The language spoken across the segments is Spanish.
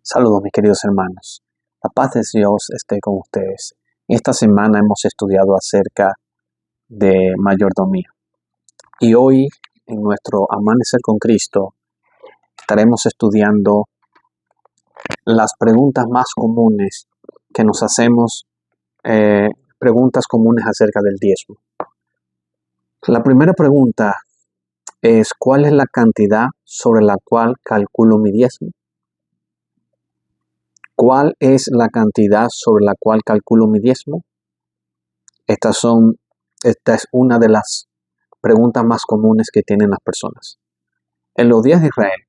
Saludos mis queridos hermanos, la paz de Dios esté con ustedes. Esta semana hemos estudiado acerca de mayordomía y hoy en nuestro Amanecer con Cristo estaremos estudiando las preguntas más comunes que nos hacemos, preguntas comunes acerca del diezmo. La primera pregunta es: ¿cuál es la cantidad sobre la cual calculo mi diezmo? ¿Cuál es la cantidad sobre la cual calculo mi diezmo? Esta es una de las preguntas más comunes que tienen las personas. En los días de Israel,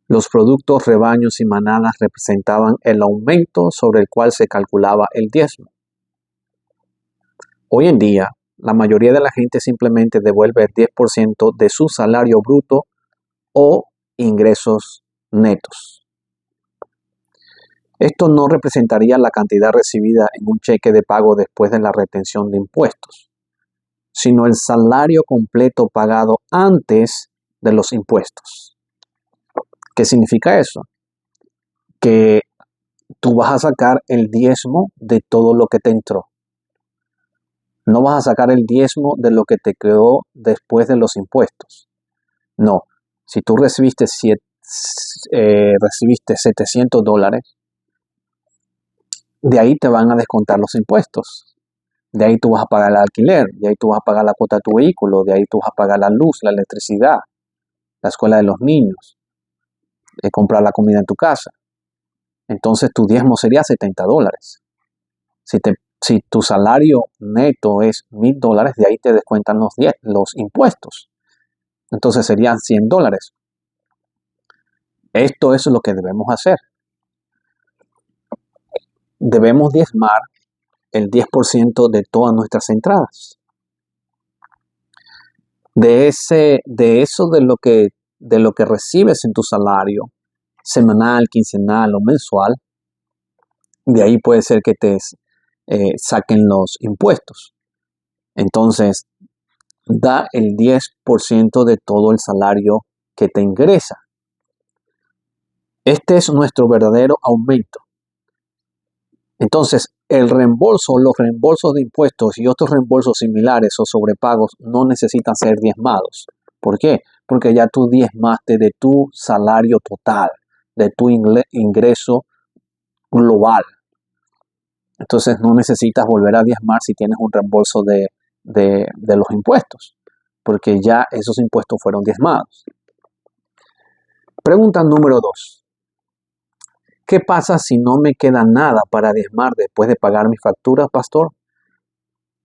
los productos, rebaños y manadas representaban el aumento sobre el cual se calculaba el diezmo. Hoy en día, la mayoría de la gente simplemente devuelve el 10% de su salario bruto o ingresos netos. Esto no representaría la cantidad recibida en un cheque de pago después de la retención de impuestos, sino el salario completo pagado antes de los impuestos. ¿Qué significa eso? Que tú vas a sacar el diezmo de todo lo que te entró. No vas a sacar el diezmo de lo que te quedó después de los impuestos. No. Si tú recibiste $700, de ahí te van a descontar los impuestos. De ahí tú vas a pagar el alquiler, de ahí tú vas a pagar la cuota de tu vehículo, de ahí tú vas a pagar la luz, la electricidad, la escuela de los niños, comprar la comida en tu casa. Entonces tu diezmo sería $70. Si tu salario neto es $1,000, de ahí te descuentan los impuestos. Entonces serían $100. Esto es lo que debemos hacer. Debemos diezmar el 10% de todas nuestras entradas. De lo que recibes en tu salario semanal, quincenal o mensual, de ahí puede ser que te saquen los impuestos. Entonces, da el 10% de todo el salario que te ingresa. Este es nuestro verdadero aumento. Entonces, los reembolsos de impuestos y otros reembolsos similares o sobrepagos no necesitan ser diezmados. ¿Por qué? Porque ya tú diezmaste de tu salario total, de tu ingreso global. Entonces no necesitas volver a diezmar si tienes un reembolso de los impuestos, porque ya esos impuestos fueron diezmados. Pregunta número 2. ¿Qué pasa si no me queda nada para diezmar después de pagar mis facturas, pastor?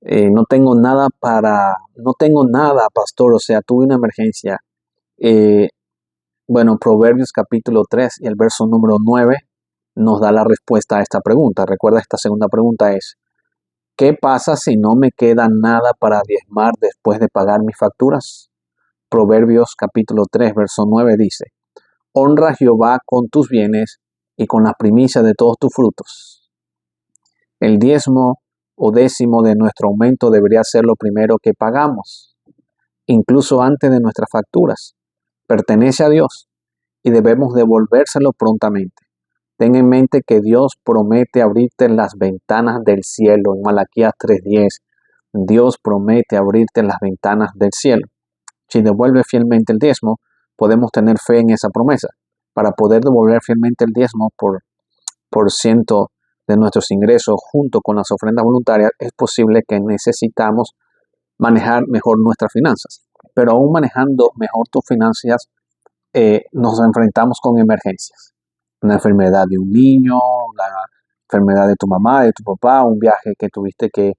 No tengo nada, pastor, o sea, tuve una emergencia. Proverbios capítulo 3 y el verso número 9 nos da la respuesta a esta pregunta. Recuerda, esta segunda pregunta es: ¿qué pasa si no me queda nada para diezmar después de pagar mis facturas? Proverbios capítulo 3, verso 9 dice: honra a Jehová con tus bienes y con las primicias de todos tus frutos. El diezmo o décimo de nuestro aumento debería ser lo primero que pagamos, incluso antes de nuestras facturas. Pertenece a Dios y debemos devolvérselo prontamente. Ten en mente que Dios promete abrirte las ventanas del cielo. En Malaquías 3:10, Dios promete abrirte las ventanas del cielo. Si devuelves fielmente el diezmo, podemos tener fe en esa promesa. Para poder devolver fielmente el diezmo por ciento de nuestros ingresos junto con las ofrendas voluntarias, es posible que necesitamos manejar mejor nuestras finanzas. Pero aún manejando mejor tus finanzas, nos enfrentamos con emergencias. Una enfermedad de un niño, la enfermedad de tu mamá, de tu papá, un viaje que tuviste que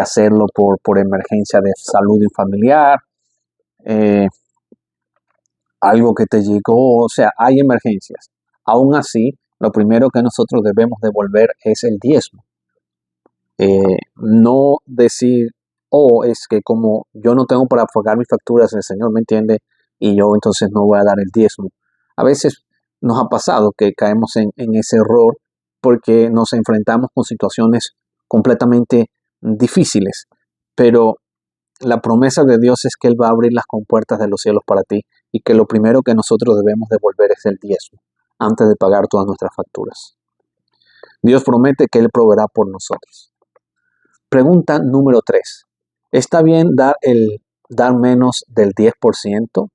hacerlo por emergencia de salud de un familiar, algo que te llegó, o sea, hay emergencias. Aún así, lo primero que nosotros debemos devolver es el diezmo. No decir, es que como yo no tengo para pagar mis facturas, el Señor me entiende y yo entonces no voy a dar el diezmo. A veces nos ha pasado que caemos en ese error porque nos enfrentamos con situaciones completamente difíciles, pero la promesa de Dios es que Él va a abrir las compuertas de los cielos para ti y que lo primero que nosotros debemos devolver es el diezmo antes de pagar todas nuestras facturas. Dios promete que Él proveerá por nosotros. Pregunta número 3. ¿Está bien dar menos del 10%?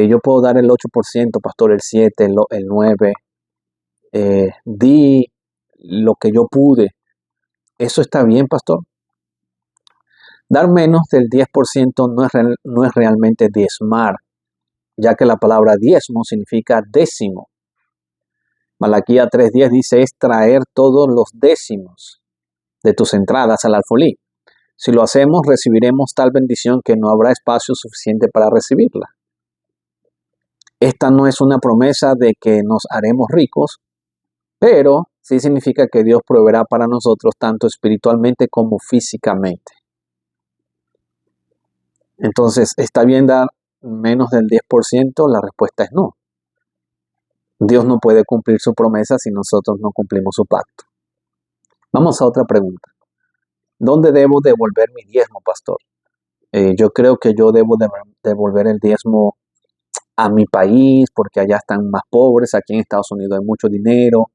Yo puedo dar el 8%, pastor, el 7%, el 9%. Di lo que yo pude. ¿Eso está bien, pastor? Dar menos del 10% no es realmente diezmar, ya que la palabra diezmo significa décimo. Malaquías 3:10 dice, es traer todos los décimos de tus entradas al alfolí. Si lo hacemos, recibiremos tal bendición que no habrá espacio suficiente para recibirla. Esta no es una promesa de que nos haremos ricos, pero sí significa que Dios proveerá para nosotros tanto espiritualmente como físicamente. Entonces, ¿está bien dar menos del 10%? La respuesta es no. Dios no puede cumplir su promesa si nosotros no cumplimos su pacto. Vamos a otra pregunta. ¿Dónde debo devolver mi diezmo, pastor? Yo creo que yo debo devolver el diezmo a mi país porque allá están más pobres. Aquí en Estados Unidos hay mucho dinero.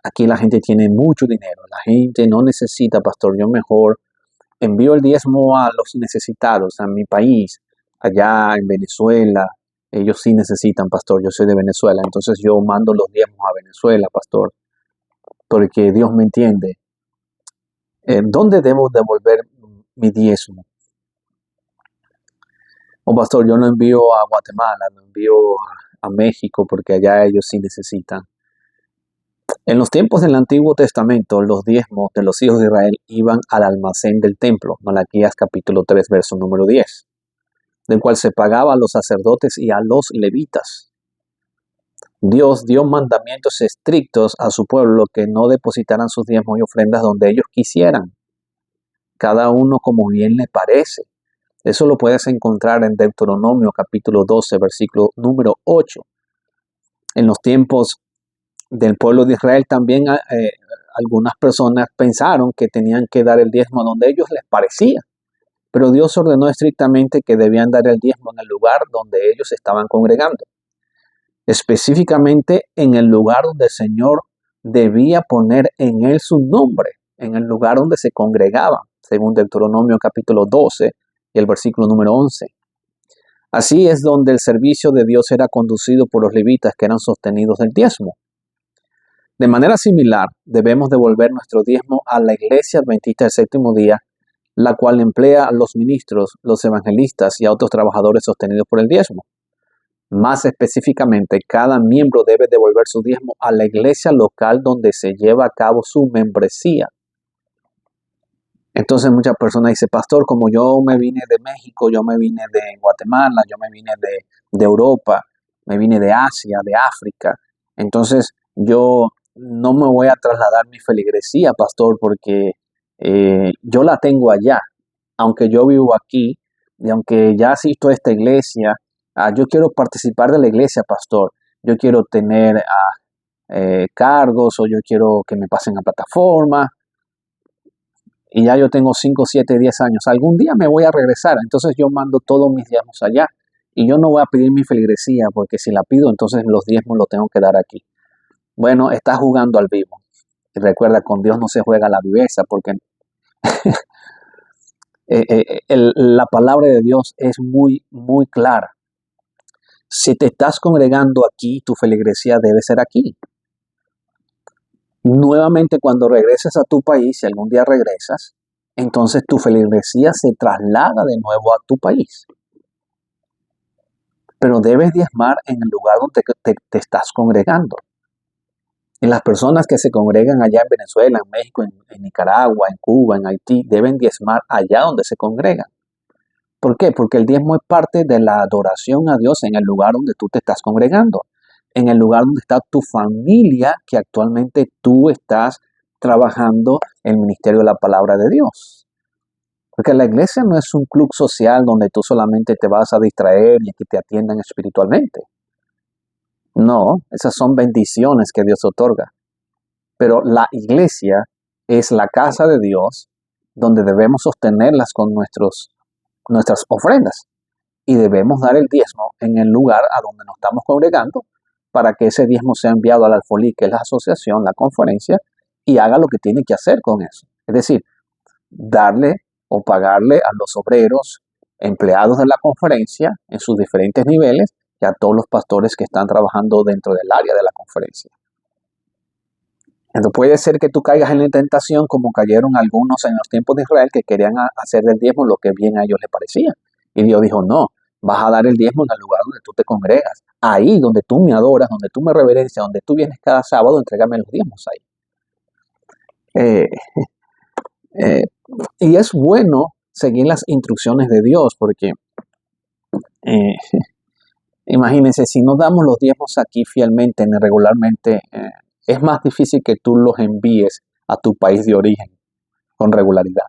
Aquí la gente tiene mucho dinero. La gente no necesita, pastor. Yo mejor envío el diezmo a los necesitados, a mi país, allá en Venezuela. Ellos sí necesitan, pastor. Yo soy de Venezuela. Entonces yo mando los diezmos a Venezuela, pastor. Porque Dios me entiende. ¿Dónde debo devolver mi diezmo? Pastor, yo lo envío a Guatemala, lo envío a México, porque allá ellos sí necesitan. En los tiempos del Antiguo Testamento, los diezmos de los hijos de Israel iban al almacén del templo, Malaquías capítulo 3, verso número 10, del cual se pagaba a los sacerdotes y a los levitas. Dios dio mandamientos estrictos a su pueblo que no depositaran sus diezmos y ofrendas donde ellos quisieran, cada uno como bien le parece. Eso lo puedes encontrar en Deuteronomio capítulo 12, versículo número 8. En los tiempos del pueblo de Israel también algunas personas pensaron que tenían que dar el diezmo donde ellos les parecía. Pero Dios ordenó estrictamente que debían dar el diezmo en el lugar donde ellos estaban congregando. Específicamente en el lugar donde el Señor debía poner en él su nombre, en el lugar donde se congregaban, según Deuteronomio capítulo 12 y el versículo número 11. Así es donde el servicio de Dios era conducido por los levitas que eran sostenidos del diezmo. De manera similar, debemos devolver nuestro diezmo a la Iglesia Adventista del Séptimo Día, la cual emplea a los ministros, los evangelistas y a otros trabajadores sostenidos por el diezmo. Más específicamente, cada miembro debe devolver su diezmo a la iglesia local donde se lleva a cabo su membresía. Entonces muchas personas dicen, pastor, como yo me vine de México, yo me vine de Guatemala, yo me vine de Europa, me vine de Asia, de África, entonces yo no me voy a trasladar mi feligresía, pastor, porque yo la tengo allá, aunque yo vivo aquí y aunque ya asisto a esta iglesia, yo quiero participar de la iglesia, pastor, yo quiero tener cargos o yo quiero que me pasen a plataforma. Y ya yo tengo 5, 7, 10 años. Algún día me voy a regresar. Entonces yo mando todos mis diezmos allá. Y yo no voy a pedir mi feligresía porque si la pido, entonces los diezmos los tengo que dar aquí. Bueno, estás jugando al vivo. Y recuerda, con Dios no se juega la viveza porque la palabra de Dios es muy, muy clara. Si te estás congregando aquí, tu feligresía debe ser aquí. Nuevamente, cuando regreses a tu país, si algún día regresas, entonces tu feligresía se traslada de nuevo a tu país. Pero debes diezmar en el lugar donde te estás congregando. Y las personas que se congregan allá en Venezuela, en México, en Nicaragua, en Cuba, en Haití, deben diezmar allá donde se congregan. ¿Por qué? Porque el diezmo es parte de la adoración a Dios en el lugar donde tú te estás congregando, en el lugar donde está tu familia, que actualmente tú estás trabajando en el ministerio de la palabra de Dios. Porque la iglesia no es un club social donde tú solamente te vas a distraer y que te atiendan espiritualmente. No, esas son bendiciones que Dios otorga. Pero la iglesia es la casa de Dios donde debemos sostenerlas con nuestras ofrendas. Y debemos dar el diezmo en el lugar a donde nos estamos congregando, para que ese diezmo sea enviado al Alfolí, que es la asociación, la conferencia, y haga lo que tiene que hacer con eso. Es decir, darle o pagarle a los obreros, empleados de la conferencia en sus diferentes niveles y a todos los pastores que están trabajando dentro del área de la conferencia. Entonces puede ser que tú caigas en la tentación como cayeron algunos en los tiempos de Israel que querían hacer del diezmo lo que bien a ellos les parecía. Y Dios dijo, no, vas a dar el diezmo en el lugar donde tú te congregas. Ahí donde tú me adoras, donde tú me reverencias, donde tú vienes cada sábado, entrégame los diezmos ahí. Eh, eh, y es bueno seguir las instrucciones de Dios porque eh, imagínense, si no damos los diezmos aquí fielmente, regularmente, es más difícil que tú los envíes a tu país de origen con regularidad.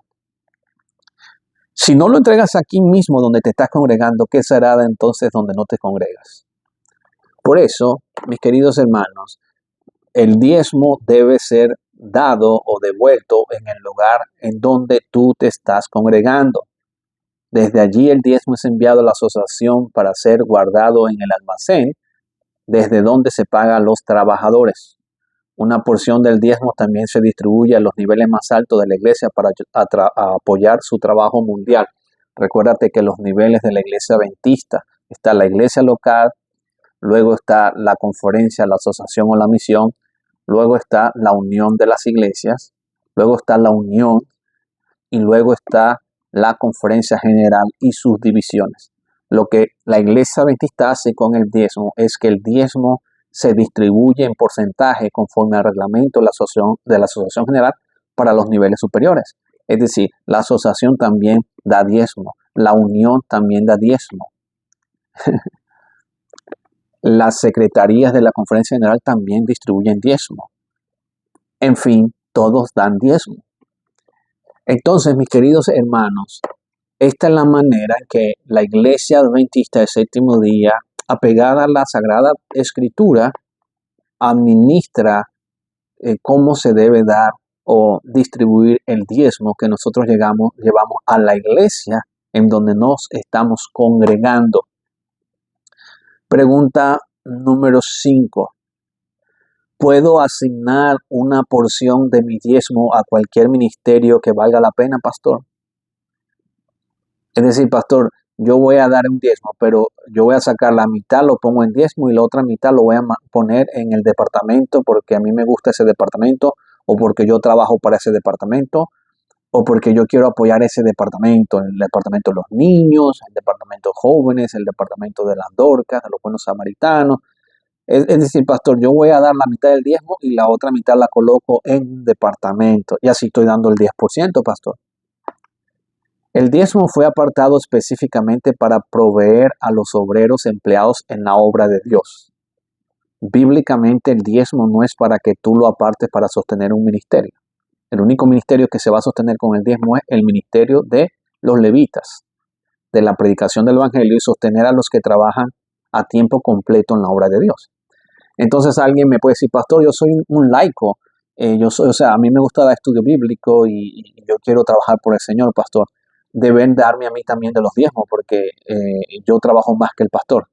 Si no lo entregas aquí mismo donde te estás congregando, ¿qué será de entonces donde no te congregas? Por eso, mis queridos hermanos, el diezmo debe ser dado o devuelto en el lugar en donde tú te estás congregando. Desde allí el diezmo es enviado a la asociación para ser guardado en el almacén, desde donde se paga a los trabajadores. Una porción del diezmo también se distribuye a los niveles más altos de la iglesia para apoyar su trabajo mundial. Recuérdate que los niveles de la iglesia adventista, está la iglesia local, luego está la conferencia, la asociación o la misión, luego está la unión de las iglesias, luego está la unión y luego está la conferencia general y sus divisiones. Lo que la iglesia adventista hace con el diezmo es que el diezmo se distribuye en porcentaje conforme al reglamento de la asociación general para los niveles superiores. Es decir, la asociación también da diezmo, la unión también da diezmo. Las secretarías de la conferencia general también distribuyen diezmo. En fin, todos dan diezmo. Entonces, mis queridos hermanos, esta es la manera en que la iglesia adventista del séptimo día, apegada a la Sagrada Escritura, administra cómo se debe dar o distribuir el diezmo que nosotros llevamos a la iglesia en donde nos estamos congregando. Pregunta número 5. ¿Puedo asignar una porción de mi diezmo a cualquier ministerio que valga la pena, pastor? Es decir, pastor, yo voy a dar un diezmo, pero yo voy a sacar la mitad, lo pongo en diezmo y la otra mitad lo voy a poner en el departamento porque a mí me gusta ese departamento o porque yo trabajo para ese departamento o porque yo quiero apoyar ese departamento, el departamento de los niños, el departamento de jóvenes, el departamento de las dorcas, de los buenos samaritanos. Es decir, pastor, yo voy a dar la mitad del diezmo y la otra mitad la coloco en un departamento y así estoy dando el 10%, pastor. El diezmo fue apartado específicamente para proveer a los obreros empleados en la obra de Dios. Bíblicamente el diezmo no es para que tú lo apartes para sostener un ministerio. El único ministerio que se va a sostener con el diezmo es el ministerio de los levitas, de la predicación del evangelio y sostener a los que trabajan a tiempo completo en la obra de Dios. Entonces alguien me puede decir, pastor, yo soy un laico, a mí me gusta dar estudio bíblico y yo quiero trabajar por el Señor, pastor. Deben darme a mí también de los diezmos porque yo trabajo más que el pastor.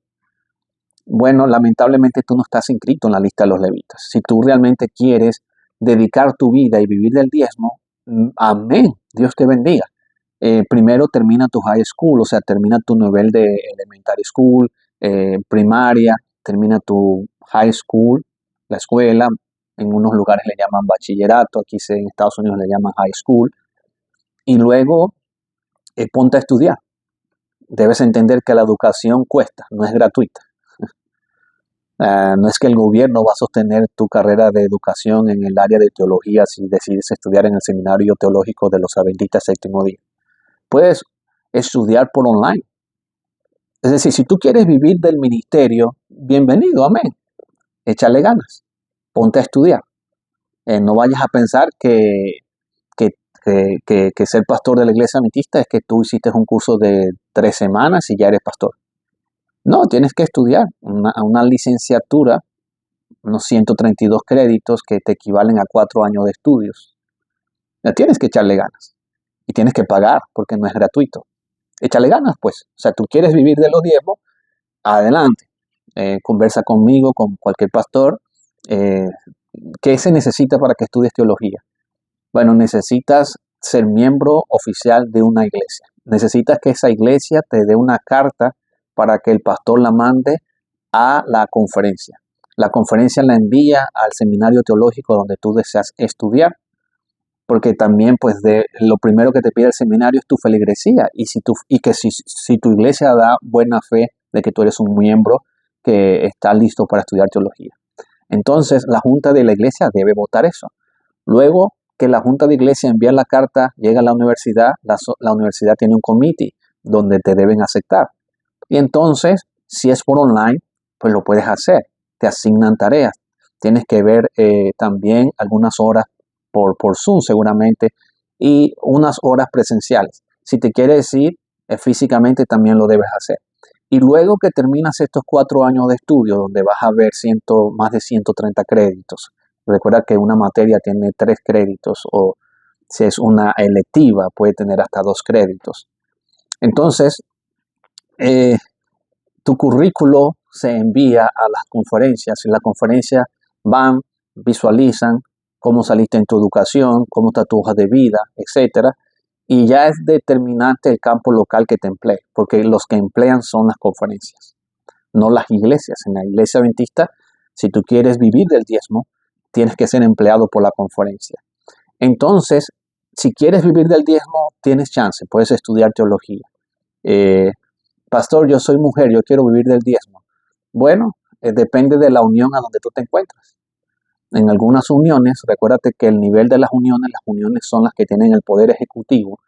Bueno, lamentablemente tú no estás inscrito en la lista de los levitas. Si tú realmente quieres dedicar tu vida y vivir del diezmo, amén, Dios te bendiga. Primero termina tu high school, o sea, termina tu nivel de elementary school, primaria, termina tu high school, la escuela, en unos lugares le llaman bachillerato, aquí en Estados Unidos le llaman high school, y luego ponte a estudiar. Debes entender que la educación cuesta, no es gratuita. No es que el gobierno va a sostener tu carrera de educación en el área de teología si decides estudiar en el seminario teológico de los adventistas séptimo día. Puedes estudiar por online. Es decir, si tú quieres vivir del ministerio, bienvenido, amén. Échale ganas, ponte a estudiar. No vayas a pensar que ser pastor de la iglesia adventista es que tú hiciste un curso de 3 semanas y ya eres pastor. No, tienes que estudiar una licenciatura, unos 132 créditos que te equivalen a 4 años de estudios. Ya tienes que echarle ganas y tienes que pagar porque no es gratuito. Échale ganas, pues. O sea, tú quieres vivir de los diezmos, adelante. conversa conmigo, con cualquier pastor. ¿Qué se necesita para que estudies teología? Bueno, necesitas ser miembro oficial de una iglesia. Necesitas que esa iglesia te dé una carta para que el pastor la mande a la conferencia. La conferencia la envía al seminario teológico donde tú deseas estudiar, porque también pues lo primero que te pide el seminario es tu feligresía y si tu iglesia da buena fe de que tú eres un miembro que está listo para estudiar teología. Entonces la junta de la iglesia debe votar eso. Luego que la junta de iglesia envía la carta, llega a la universidad, la universidad tiene un comité donde te deben aceptar. Y entonces, si es por online, pues lo puedes hacer. Te asignan tareas. Tienes que ver también algunas horas por Zoom seguramente y unas horas presenciales. Si te quieres ir físicamente, también lo debes hacer. Y luego que terminas estos 4 años de estudio, donde vas a ver más de 130 créditos, recuerda que una materia tiene 3 créditos o si es una electiva puede tener hasta 2 créditos. Entonces, tu currículo se envía a las conferencias y las conferencias van, visualizan cómo saliste en tu educación, cómo está tu hoja de vida, etcétera. Y ya es determinante el campo local que te emplee, porque los que emplean son las conferencias, no las iglesias. En la iglesia adventista, si tú quieres vivir del diezmo, tienes que ser empleado por la conferencia. Entonces, si quieres vivir del diezmo, tienes chance, puedes estudiar teología. Pastor, yo soy mujer, yo quiero vivir del diezmo. Bueno, depende de la unión a donde tú te encuentras. En algunas uniones, recuérdate que el nivel de las uniones son las que tienen el poder ejecutivo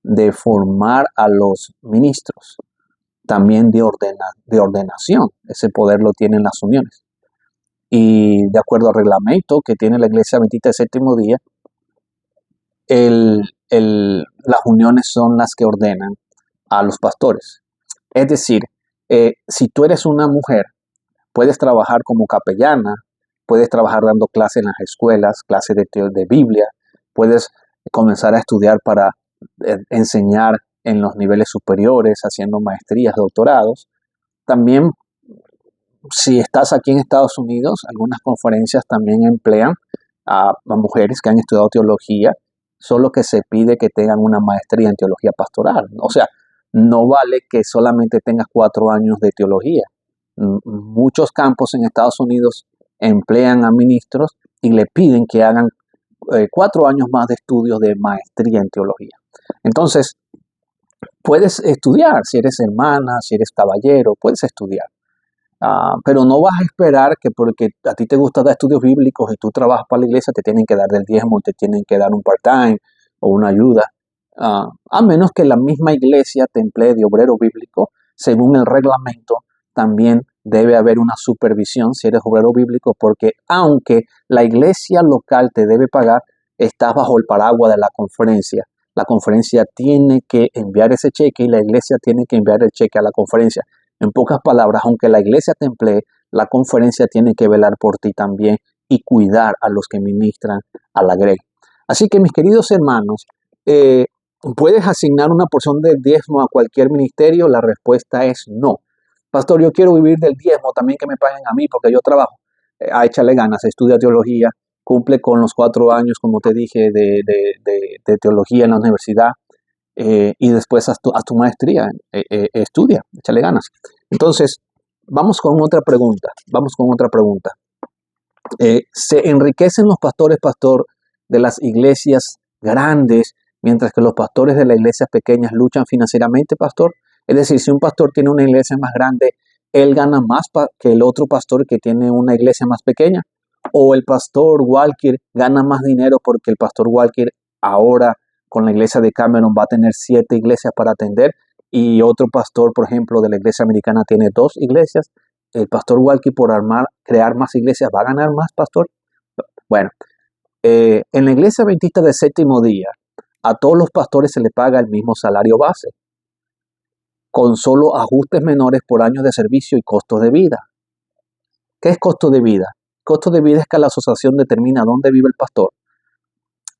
de formar a los ministros, también de ordenación. Ese poder lo tienen las uniones. Y de acuerdo al reglamento que tiene la Iglesia Adventista del Séptimo Día, las uniones son las que ordenan a los pastores. Es decir, si tú eres una mujer, puedes trabajar como capellana, puedes trabajar dando clases en las escuelas, clases de Biblia, puedes comenzar a estudiar para enseñar en los niveles superiores, haciendo maestrías, doctorados. También, si estás aquí en Estados Unidos, algunas conferencias también emplean a mujeres que han estudiado teología, solo que se pide que tengan una maestría en teología pastoral. O sea, no vale que solamente tengas 4 años de teología. Muchos campos en Estados Unidos emplean a ministros y le piden que hagan 4 años más de estudios de maestría en teología. Entonces, puedes estudiar, si eres hermana, si eres caballero, puedes estudiar. Pero no vas a esperar que porque a ti te gusta dar estudios bíblicos y tú trabajas para la iglesia, te tienen que dar del diezmo, te tienen que dar un part-time o una ayuda. A menos que la misma iglesia te emplee de obrero bíblico, según el reglamento, también debe haber una supervisión si eres obrero bíblico, porque aunque la iglesia local te debe pagar, estás bajo el paraguas de la conferencia. La conferencia tiene que enviar ese cheque y la iglesia tiene que enviar el cheque a la conferencia. En pocas palabras, aunque la iglesia te emplee, la conferencia tiene que velar por ti también y cuidar a los que ministran a la grey. Así que mis queridos hermanos, ¿puedes asignar una porción del diezmo a cualquier ministerio? La respuesta es no. Pastor, yo quiero vivir del diezmo, también que me paguen a mí porque yo trabajo. Échale ganas, estudia teología, cumple con los 4 años, como te dije, de teología en la universidad. Y después haz tu maestría, estudia, échale ganas. Entonces, vamos con otra pregunta. ¿Se enriquecen los pastores, pastor, de las iglesias grandes, mientras que los pastores de las iglesias pequeñas luchan financieramente, pastor? Es decir, si un pastor tiene una iglesia más grande, ¿él gana más que el otro pastor que tiene una iglesia más pequeña? ¿O el pastor Walker gana más dinero porque el pastor Walker ahora con la iglesia de Cameron va a tener 7 iglesias para atender y otro pastor, por ejemplo, de la iglesia americana tiene 2 iglesias? ¿El pastor Walker por crear más iglesias va a ganar más, pastor? Bueno, en la iglesia adventista del séptimo día, a todos los pastores se les paga el mismo salario base, con solo ajustes menores por años de servicio y costos de vida. ¿Qué es costo de vida? Costo de vida es que la asociación determina dónde vive el pastor,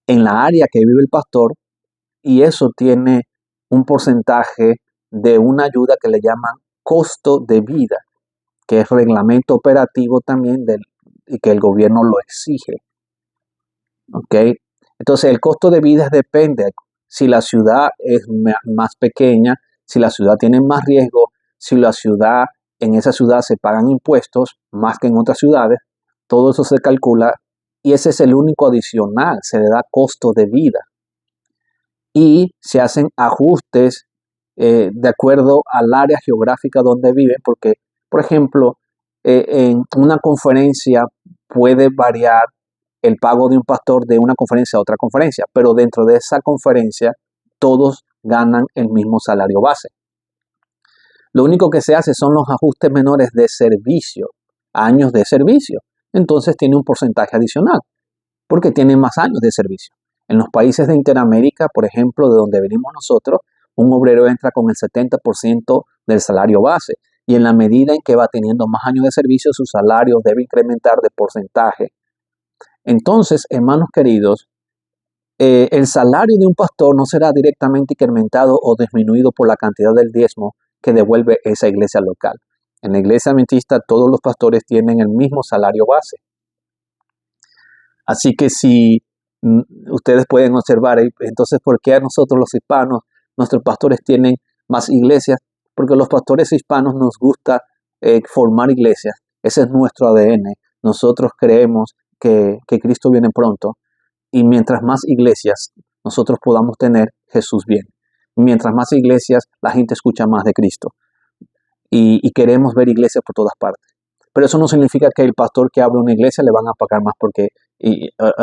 en la área que vive el pastor, y eso tiene un porcentaje de una ayuda que le llaman costo de vida. que es reglamento operativo también y que el gobierno lo exige. ¿Ok? Entonces el costo de vida depende si la ciudad es más pequeña, si la ciudad tiene más riesgo, si en esa ciudad se pagan impuestos más que en otras ciudades, todo eso se calcula y ese es el único adicional, se le da costo de vida. Y se hacen ajustes de acuerdo al área geográfica donde viven, porque, por ejemplo, en una conferencia puede variar el pago de un pastor de una conferencia a otra conferencia, pero dentro de esa conferencia todos ganan el mismo salario base. Lo único que se hace son los ajustes menores de servicio, años de servicio. Entonces tiene un porcentaje adicional, porque tiene más años de servicio. En los países de Interamérica, por ejemplo, de donde venimos nosotros, un obrero entra con el 70% del salario base y en la medida en que va teniendo más años de servicio, su salario debe incrementar de porcentaje. Entonces, hermanos queridos, el salario de un pastor no será directamente incrementado o disminuido por la cantidad del diezmo que devuelve esa iglesia local. En la iglesia adventista todos los pastores tienen el mismo salario base. Así que si ustedes pueden observar, entonces, ¿por qué a nosotros los hispanos, nuestros pastores tienen más iglesias? Porque los pastores hispanos nos gusta formar iglesias. Ese es nuestro ADN. Nosotros creemos que Cristo viene pronto y mientras más iglesias nosotros podamos tener, Jesús viene. Mientras más iglesias, la gente escucha más de Cristo. Y queremos ver iglesias por todas partes. Pero eso no significa que el pastor que abre una iglesia le van a pagar más porque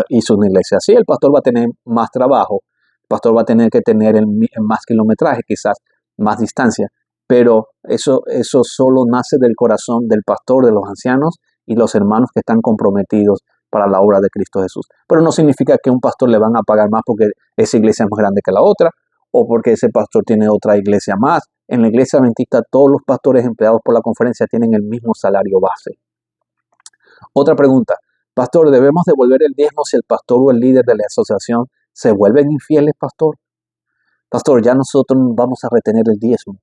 hizo una iglesia. Sí, el pastor va a tener más trabajo, el pastor va a tener que tener más kilometraje, quizás más distancia, pero eso solo nace del corazón del pastor, de los ancianos y los hermanos que están comprometidos para la obra de Cristo Jesús. Pero no significa que un pastor le van a pagar más porque esa iglesia es más grande que la otra o porque ese pastor tiene otra iglesia más. En la iglesia adventista todos los pastores empleados por la conferencia tienen el mismo salario base. Otra pregunta. Pastor, ¿debemos devolver el diezmo si el pastor o el líder de la asociación se vuelven infieles, pastor? Pastor, ya nosotros vamos a retener el diezmo.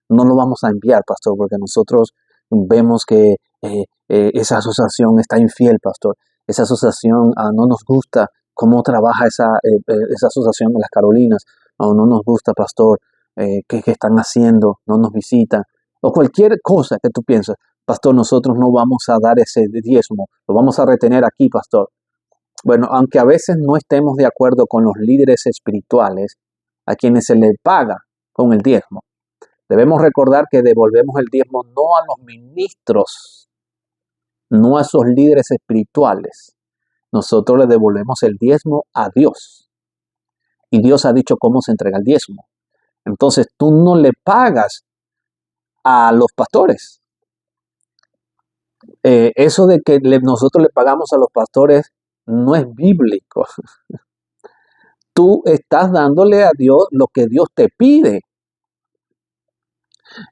No lo vamos a enviar, pastor, porque nosotros vemos que esa asociación está infiel, pastor. Esa asociación no nos gusta cómo trabaja esa asociación de las Carolinas. No nos gusta, pastor, qué están haciendo, no nos visitan. O cualquier cosa que tú pienses. Pastor, nosotros no vamos a dar ese diezmo, lo vamos a retener aquí, pastor. Bueno, aunque a veces no estemos de acuerdo con los líderes espirituales a quienes se les paga con el diezmo, debemos recordar que devolvemos el diezmo no a los ministros, no a esos líderes espirituales. Nosotros le devolvemos el diezmo a Dios. Y Dios ha dicho cómo se entrega el diezmo. Entonces tú no le pagas a los pastores. Eso de que nosotros le pagamos a los pastores no es bíblico. Tú estás dándole a Dios lo que Dios te pide.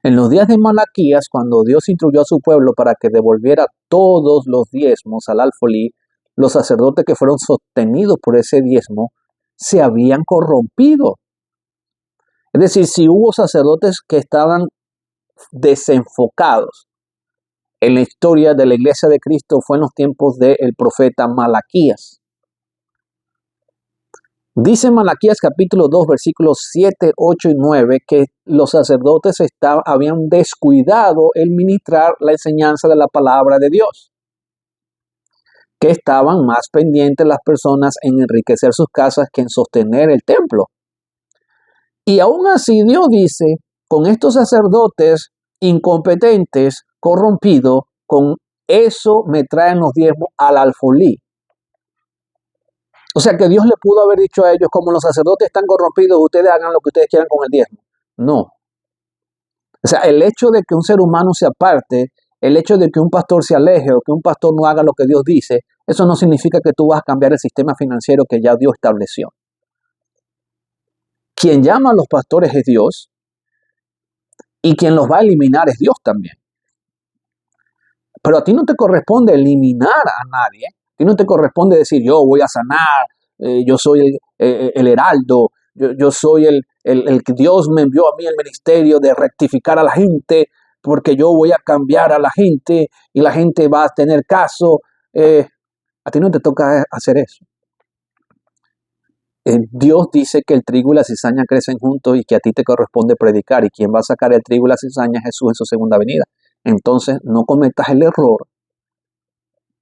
En los días de Malaquías, cuando Dios instruyó a su pueblo para que devolviera todos los diezmos al alfolí, los sacerdotes que fueron sostenidos por ese diezmo se habían corrompido. Es decir, si hubo sacerdotes que estaban desenfocados, en la historia de la iglesia de Cristo fue en los tiempos del profeta Malaquías. Dice Malaquías capítulo 2 versículos 7, 8 y 9 que los sacerdotes habían descuidado el ministrar la enseñanza de la palabra de Dios, que estaban más pendientes las personas en enriquecer sus casas que en sostener el templo. Y aún así Dios dice, con estos sacerdotes incompetentes, corrompido, con eso me traen los diezmos al alfolí. O sea que Dios le pudo haber dicho a ellos, como los sacerdotes están corrompidos, ustedes hagan lo que ustedes quieran con el diezmo. No. O sea, el hecho de que un ser humano se aparte, el hecho de que un pastor se aleje o que un pastor no haga lo que Dios dice, eso no significa que tú vas a cambiar el sistema financiero que ya Dios estableció. Quien llama a los pastores es Dios y quien los va a eliminar es Dios también. Pero a ti no te corresponde eliminar a nadie. A ti no te corresponde decir, yo voy a sanar, yo soy el heraldo, yo soy el que Dios me envió a mí el ministerio de rectificar a la gente. porque yo voy a cambiar a la gente y la gente va a tener caso. A ti no te toca hacer eso. Dios dice que el trigo y la cizaña crecen juntos y que a ti te corresponde predicar, y quien va a sacar el trigo y la cizaña es Jesús en su segunda venida. Entonces no cometas el error,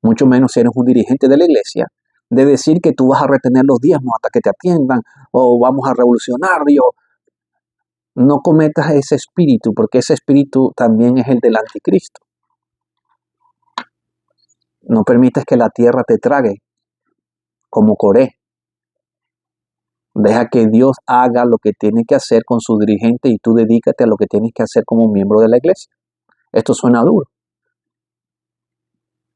mucho menos si eres un dirigente de la iglesia, de decir que tú vas a retener los diezmos hasta que te atiendan, o vamos a revolucionar. No cometas ese espíritu, porque ese espíritu también es el del anticristo. No permites que la tierra te trague como Coré. Deja que Dios haga lo que tiene que hacer con su dirigente y tú dedícate a lo que tienes que hacer como miembro de la iglesia. Esto suena duro,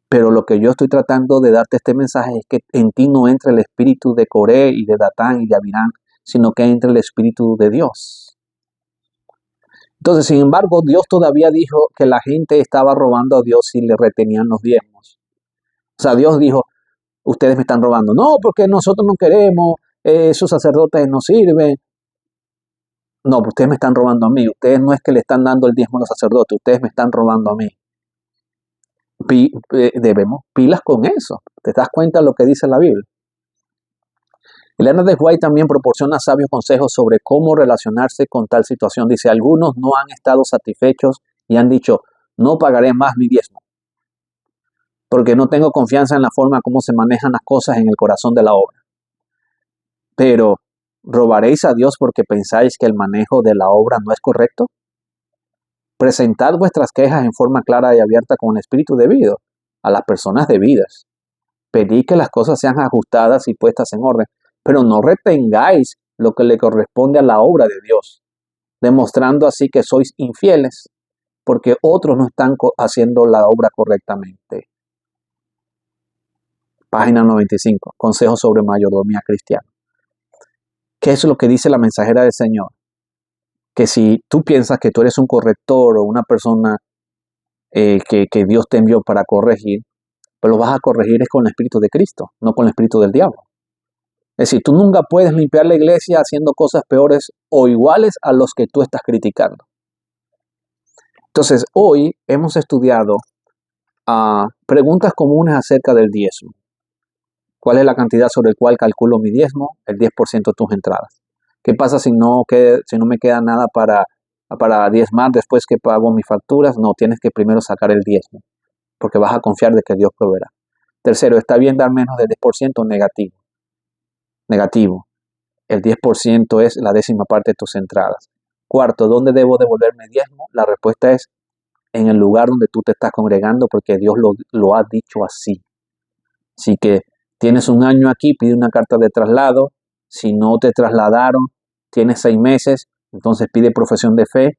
pero lo que yo estoy tratando de darte este mensaje es que en ti no entre el espíritu de Coré y de Datán y de Abirán, sino que entre el espíritu de Dios. Entonces, sin embargo, Dios todavía dijo que la gente estaba robando a Dios si le retenían los diezmos. O sea, Dios dijo, ustedes me están robando. No, porque nosotros no queremos, esos sacerdotes no sirven. No, ustedes me están robando a mí. Ustedes no es que le están dando el diezmo a los sacerdotes, ustedes me están robando a mí. Debemos pilas con eso. ¿Te das cuenta de lo que dice la Biblia? Elena de White también proporciona sabios consejos sobre cómo relacionarse con tal situación. Dice, algunos no han estado satisfechos y han dicho, no pagaré más mi diezmo, porque no tengo confianza en la forma como se manejan las cosas en el corazón de la obra. Pero, ¿robaréis a Dios porque pensáis que el manejo de la obra no es correcto? Presentad vuestras quejas en forma clara y abierta con el espíritu debido a las personas debidas. Pedid que las cosas sean ajustadas y puestas en orden, pero no retengáis lo que le corresponde a la obra de Dios, demostrando así que sois infieles, porque otros no están haciendo la obra correctamente. Página 95. Consejos sobre mayordomía cristiana. ¿Qué es lo que dice la mensajera del Señor? Que si tú piensas que tú eres un corrector o una persona que Dios te envió para corregir, pues lo vas a corregir es con el Espíritu de Cristo, no con el Espíritu del diablo. Es decir, tú nunca puedes limpiar la iglesia haciendo cosas peores o iguales a los que tú estás criticando. Entonces, hoy hemos estudiado preguntas comunes acerca del diezmo. ¿Cuál es la cantidad sobre la cual calculo mi diezmo? El 10% de tus entradas. ¿Qué pasa si no me queda nada para diezmar después que pago mis facturas? No, tienes que primero sacar el diezmo, porque vas a confiar de que Dios proveerá. Tercero, ¿está bien dar menos del 10%? Negativo. Negativo. El 10% es la 10ª parte de tus entradas. Cuarto, ¿dónde debo devolverme diezmo? La respuesta es en el lugar donde tú te estás congregando, porque Dios lo ha dicho así. Así que tienes un año aquí, pide una carta de traslado. Si no te trasladaron, tienes 6 meses, entonces pide profesión de fe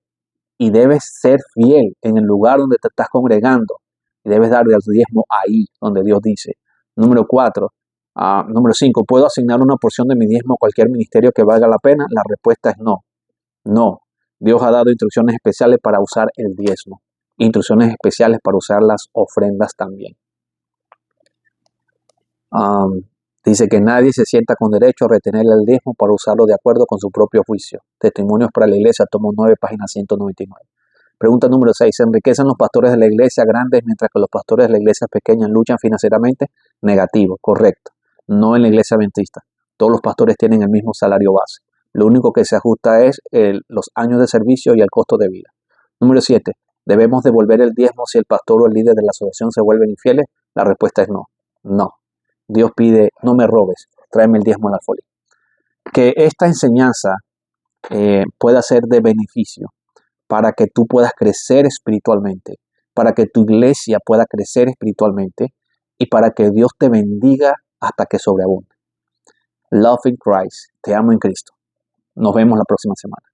y debes ser fiel en el lugar donde te estás congregando. Y debes dar el diezmo ahí, donde Dios dice. Número 5, ¿puedo asignar una porción de mi diezmo a cualquier ministerio que valga la pena? La respuesta es no. No. Dios ha dado instrucciones especiales para usar el diezmo. Instrucciones especiales para usar las ofrendas también. Dice que nadie se sienta con derecho a retener el diezmo para usarlo de acuerdo con su propio juicio. Testimonios para la iglesia, tomo 9, página 199. Pregunta número 6. ¿Se enriquecen los pastores de la iglesia grandes mientras que los pastores de la iglesia pequeña luchan financieramente? Negativo, correcto. No en la iglesia adventista. Todos los pastores tienen el mismo salario base. Lo único que se ajusta es los años de servicio y el costo de vida. Número 7. ¿Debemos devolver el diezmo si el pastor o el líder de la asociación se vuelven infieles? La respuesta es no. No. Dios pide, no me robes, tráeme el diezmo al alfolí. Que esta enseñanza pueda ser de beneficio para que tú puedas crecer espiritualmente, para que tu iglesia pueda crecer espiritualmente y para que Dios te bendiga hasta que sobreabunde. Love in Christ. Te amo en Cristo. Nos vemos la próxima semana.